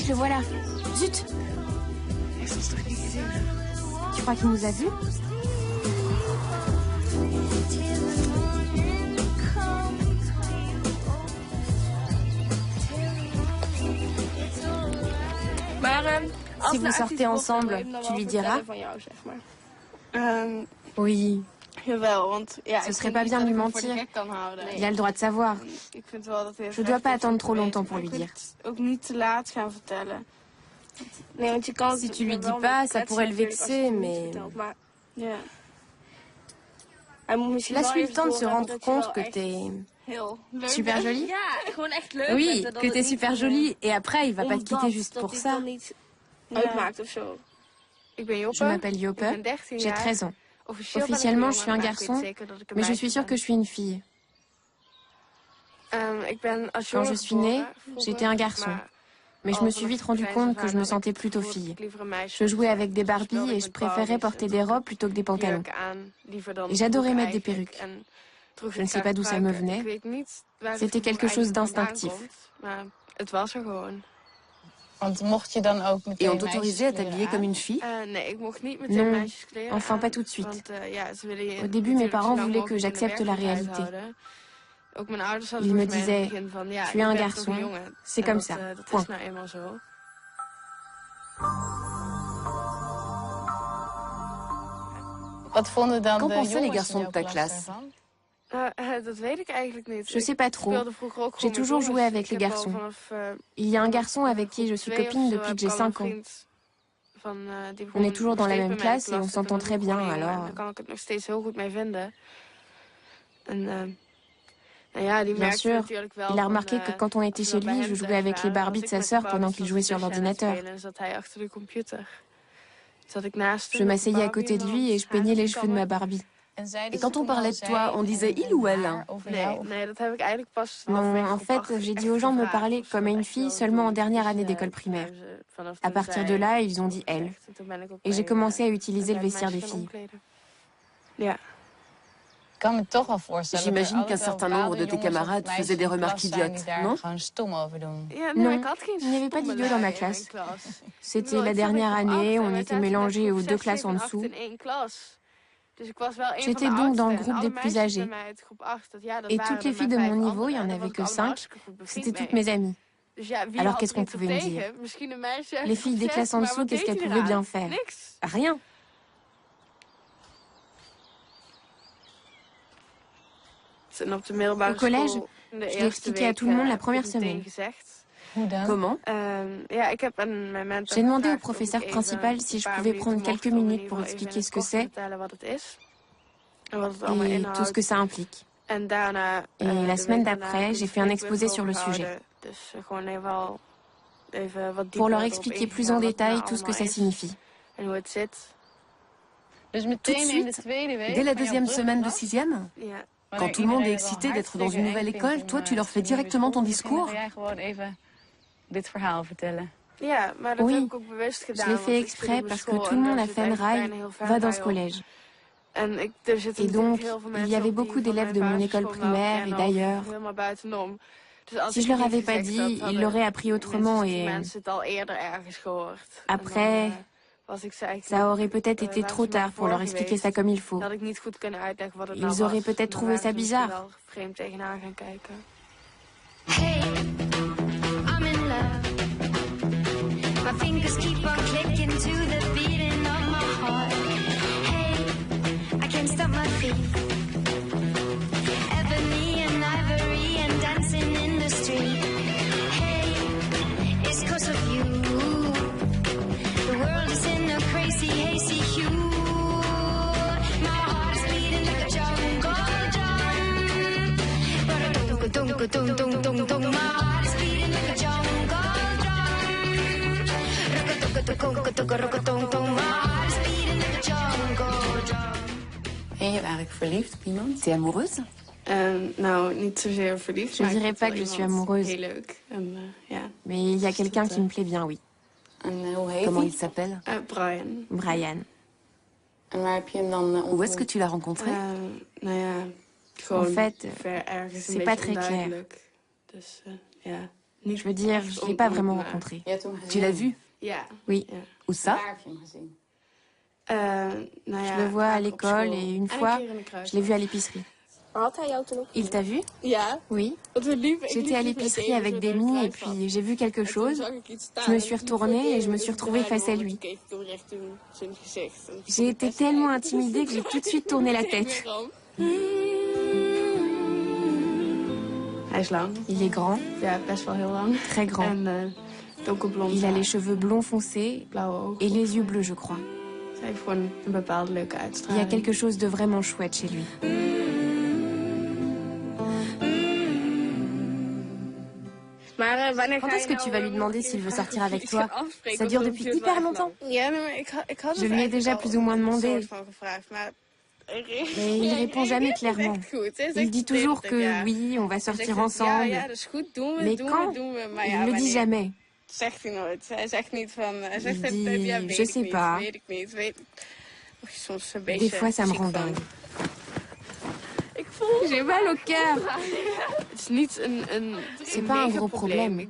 le voilà. Zut! Tu crois qu'il nous a vus? Si vous sortez ensemble, tu lui diras? Oui. Ce serait pas bien de lui mentir. Il a le droit de savoir. Je dois pas attendre trop longtemps pour lui dire. Si tu lui dis pas, ça pourrait le vexer, mais... Laisse-lui le temps de se rendre compte que t'es... super jolie? Oui, que t'es super jolie, et après, il va pas te quitter juste pour ça. Je m'appelle Joppe, j'ai 13 ans. Officiellement, je suis un garçon, mais je suis sûre que je suis une fille. Quand je suis née, j'étais un garçon. Mais je me suis vite rendu compte que je me sentais plutôt fille. Je jouais avec des Barbies et je préférais porter des robes plutôt que des pantalons. Et j'adorais mettre des perruques. Je ne sais pas d'où ça me venait. C'était quelque chose d'instinctif. Et on t'autorisait à t'habiller comme une fille? Non, enfin pas tout de suite. Au début, mes parents voulaient que j'accepte la réalité. Ils me disaient, tu es un garçon, c'est comme ça, point. Qu'en pensaient les garçons de ta classe? Je sais pas trop. J'ai toujours joué avec les garçons. Il y a un garçon avec qui je suis copine depuis que j'ai 5 ans. On est toujours dans la même classe et on s'entend très bien, alors... Bien sûr, il a remarqué que quand on était chez lui, je jouais avec les Barbies de sa sœur pendant qu'il jouait sur l'ordinateur. Je m'asseyais à côté de lui et je peignais les cheveux de ma Barbie. Et quand on parlait de toi, on disait il ou elle? Non, en fait, j'ai dit aux gens de me parler comme à une fille seulement en dernière année d'école primaire. À partir de là, ils ont dit elle. Et j'ai commencé à utiliser le vestiaire des filles. J'imagine qu'un certain nombre de tes camarades faisaient des remarques idiotes, non? Non, il n'y avait pas d'idiots dans ma classe. C'était la dernière année, on était mélangés aux 2 classes en dessous. J'étais donc dans le groupe des plus âgés. Et toutes les filles de mon niveau, il n'y en avait que 5, c'était toutes mes amies. Alors qu'est-ce qu'on pouvait me dire? Les filles des classes en dessous, qu'est-ce qu'elles pouvaient bien faire? Rien. Au collège, je l'ai expliqué à tout le monde la première semaine. Comment? J'ai demandé au professeur principal si je pouvais prendre quelques minutes pour expliquer ce que c'est et tout ce que ça implique. Et la semaine d'après, j'ai fait un exposé sur le sujet pour leur expliquer plus en détail tout ce que ça signifie. Tout de suite, dès la deuxième semaine de 6e? Quand tout le monde est excité d'être dans une nouvelle école, toi, tu leur fais directement ton discours? Oui, je l'ai fait exprès parce que tout le monde à Venray va dans ce collège. Et donc, il y avait beaucoup d'élèves de mon école primaire et d'ailleurs. Si je leur avais pas dit, ils l'auraient appris autrement et après, ça aurait peut-être été trop tard pour leur expliquer ça comme il faut. Ils auraient peut-être trouvé ça bizarre. Hey, I'm in love. My fingers keep on clicking to the beating of my heart. Hey, I can't stop my feet. Ebony and ivory and dancing in the street. Hey, it's 'cause of you. The world is in a crazy, hazy hue. My heart is beating like a jungle drum. Dum-dum-dum-dum-dum-dum. My heart is beating like a jungle drum. Rock-a-dum-dum-dum-dum-dum. My heart is beating like a jungle drum. Et je eigenlijk verliefd op iemand? T'es amoureuse? Je dirais pas que je suis amoureuse. Mais il y a quelqu'un qui me plaît bien, oui. Comment il s'appelle? Brian. Où est-ce que tu l'as rencontré? En fait, c'est pas très clair. Je veux dire, je ne l'ai pas vraiment rencontré. Tu l'as vu? Oui. Où ça? Je le vois à l'école et une fois, je l'ai vu à l'épicerie. Il t'a vu? Oui. J'étais à l'épicerie avec Demi et puis j'ai vu quelque chose. Je me suis retournée et je me suis retrouvée face à lui. J'ai été tellement intimidée que j'ai tout de suite tourné la tête. Il est grand, très grand. Il a les cheveux blonds foncés et les yeux bleus, je crois. Il y a quelque chose de vraiment chouette chez lui. Quand est-ce que tu vas lui demander s'il veut sortir avec toi? Ça dure depuis hyper longtemps. Je lui ai déjà plus ou moins demandé. Mais il répond jamais clairement. Il dit toujours que oui, on va sortir ensemble. Mais quand? Il ne le dit jamais. Il dit, je sais pas. Des fois, ça me rend dingue. J'ai mal au cœur. C'est pas un gros problème.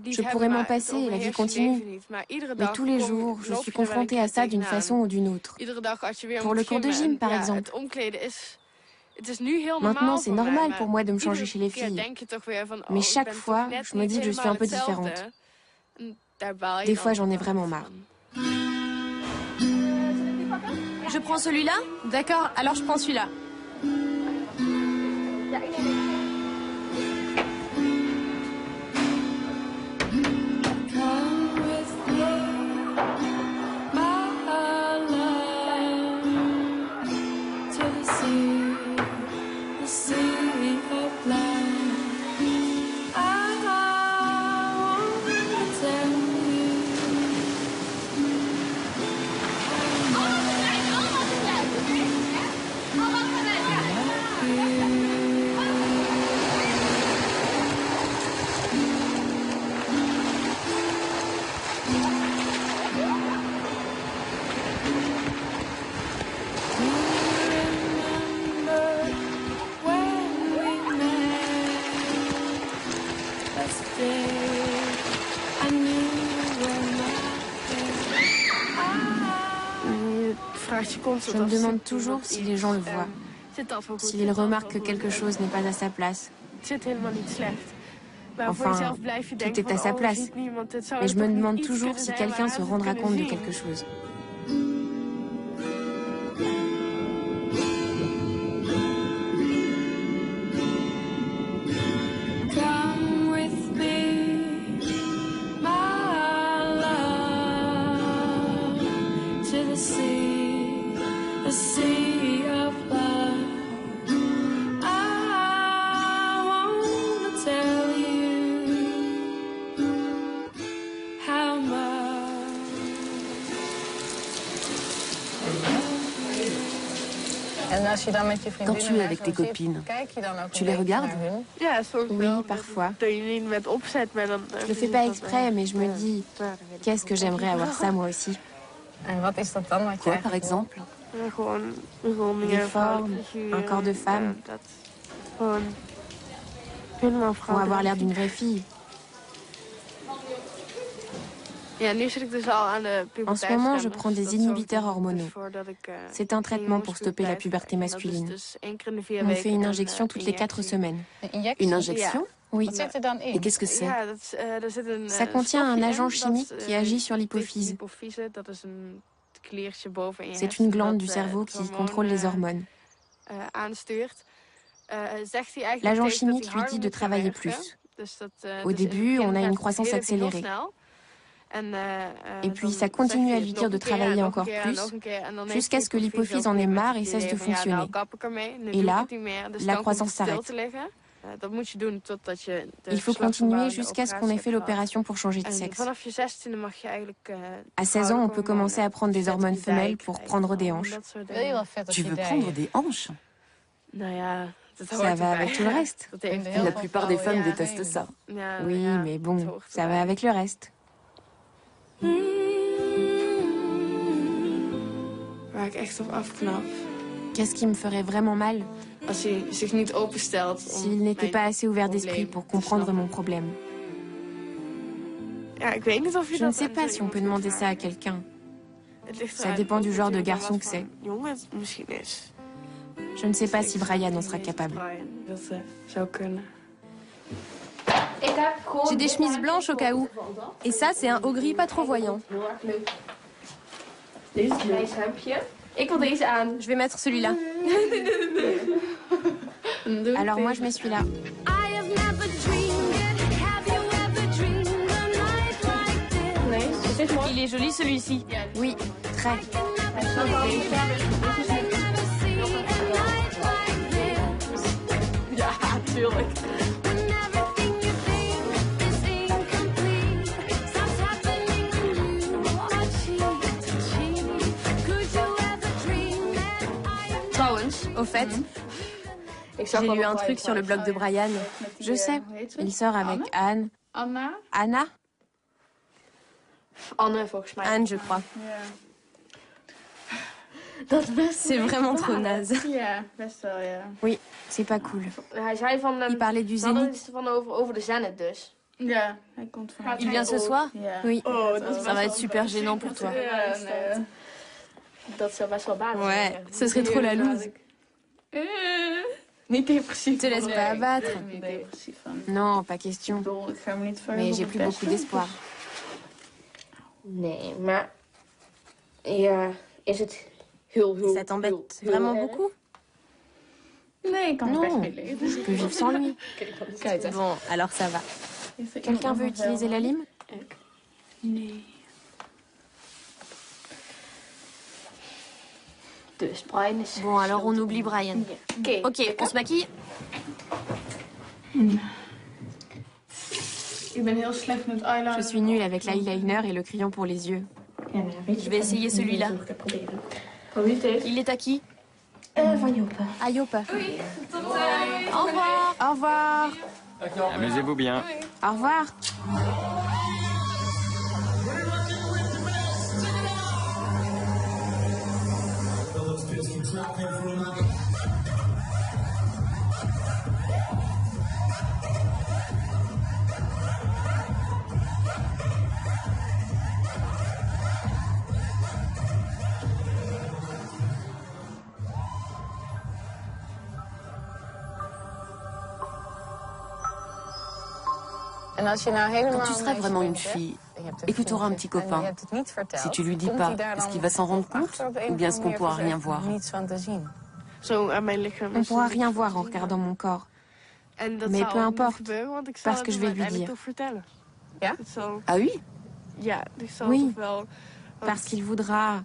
Je pourrais m'en passer et la vie continue. Mais tous les jours, je suis confrontée à ça d'une façon ou d'une autre. Pour le cours de gym, par exemple. Maintenant, c'est normal pour moi de me changer chez les filles. Mais chaque fois, je me dis que je suis un peu différente. Des fois, j'en ai vraiment marre. Je prends celui-là? D'accord, alors je prends celui-là. Je me demande toujours si les gens le voient, s'ils remarquent que quelque chose n'est pas à sa place. Enfin, tout est à sa place. Mais je me demande toujours si quelqu'un se rendra compte de quelque chose. Quand tu es avec tes copines, tu les regardes? Oui, parfois. Je le fais pas exprès, mais je me dis, qu'est-ce que j'aimerais avoir ça moi aussi. Quoi, par exemple? Des formes, un corps de femme. Pour avoir l'air d'une vraie fille. En ce moment, je prends des inhibiteurs hormonaux. C'est un traitement pour stopper la puberté masculine. On me fait une injection toutes les 4 semaines. Une injection? Oui. Et qu'est-ce que c'est? Ça contient un agent chimique qui agit sur l'hypophyse. C'est une glande du cerveau qui contrôle les hormones. L'agent chimique lui dit de travailler plus. Au début, on a une croissance accélérée. Et puis ça continue à lui dire de travailler encore plus, jusqu'à ce que l'hypophyse en ait marre et cesse de fonctionner. Et là, la croissance s'arrête. Il faut continuer jusqu'à ce qu'on ait fait l'opération pour changer de sexe. À 16 ans, on peut commencer à prendre des hormones femelles pour prendre des hanches. Tu veux prendre des hanches? Ça va avec tout le reste. La plupart des femmes détestent ça. Oui, mais bon, ça va avec le reste. Qu'est-ce qui me ferait vraiment mal s'il n'était pas assez ouvert d'esprit pour comprendre mon problème? Je ne sais pas si on peut demander ça à quelqu'un. Ça dépend du genre de garçon que c'est. Je ne sais pas si Brian en sera capable. J'ai des chemises blanches au cas où. Et ça, c'est un haut gris pas trop voyant. Je vais mettre celui-là. Alors moi, je mets celui-là. I have never dreamed it. Have you ever dreamed a night like this? Il est joli celui-ci. Oui, très. I can never see a night like this. Ja, natuurlijk. When everything you think is incomplete, starts happening when you are cheating. Could you ever dream that I am Trouwens, au fait, j'ai lu un truc sur le blog de Brian. Je sais. Il sort avec Anne. Anna? Anne, je crois. C'est vraiment trop naze. Ja, best wel, ja. Oui, c'est pas cool. Il parlait du Zénith. Ja, hij komt van... Il vient ce soir? Ja. Oui. Ça va être super gênant pour toi. Ja, nee. Ouais, ce serait trop la loose. Niet depressief. Te laisse pas abattre. Ik ben er niet depressief van. Non, pas question. Ik bedoel, ik ga me niet Mais verder j'ai plus beaucoup d'espoir. Nee, maar... Ja, is het heel, heel... Ça t'embête vraiment beaucoup? Nee, ik kan er best Non, mee leven. je peux vivre sans lui. Kijk, Bon, alors ça va. Quelqu'un veut utiliser la lime? Nee. Dus Brian is... Bon, alors on oublie Brian. Ok, on se maquille? Ik ben heel slecht met eyeliner. Je suis nulle avec l'eyeliner et le crayon pour les yeux. Ja, nou, weet je, Je vais essayer celui-là. Ik ga proberen. Il est à qui? Van Joppe. À Joppe. Au revoir. Au revoir. Amusez-vous bien. Au revoir. Quand tu seras vraiment une fille et que tu auras un petit copain, si tu lui dis pas, est-ce qu'il va s'en rendre compte ou bien est-ce qu'on pourra rien voir? On ne pourra rien voir en regardant mon corps. Mais peu importe, parce que je vais lui dire. Ah oui? Oui, parce qu'il voudra...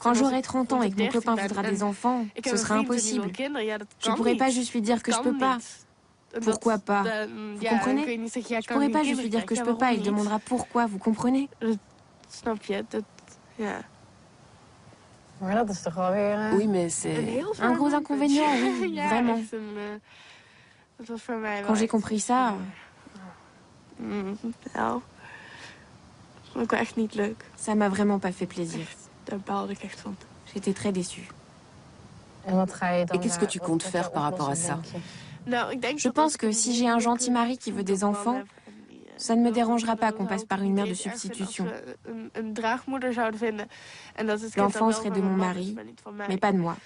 Quand j'aurai 30 ans et que mon copain voudra des enfants, ce sera impossible. Je ne pourrai pas juste lui dire que je peux pas. Pourquoi pas? Vous comprenez? Je pourrais pas juste lui dire que je peux pas. Il demandera pourquoi, vous comprenez? Oui, mais c'est... Un gros inconvénient, oui, vraiment. Quand j'ai compris ça... Ça m'a vraiment pas fait plaisir. J'étais très déçue. Et qu'est-ce que tu comptes faire par rapport à ça? Je pense que si j'ai un gentil mari qui veut des enfants, ça ne me dérangera pas qu'on passe par une mère de substitution. L'enfant serait de mon mari, mais pas de moi.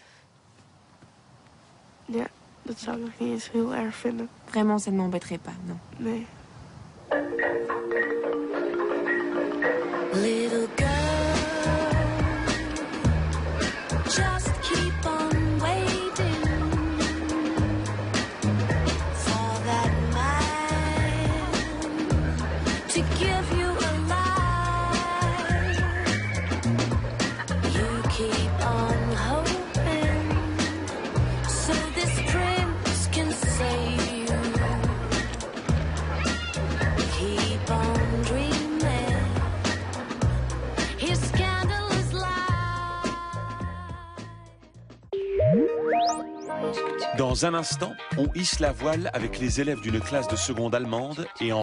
Vraiment, ça ne m'embêterait pas, non. Little girl, just keep on waiting for that man to give you a life. You keep on hoping so this prince can save you. Keep on dreaming. His scandalous life. Dans un instant, on hisse la voile avec les élèves d'une classe de seconde allemande et en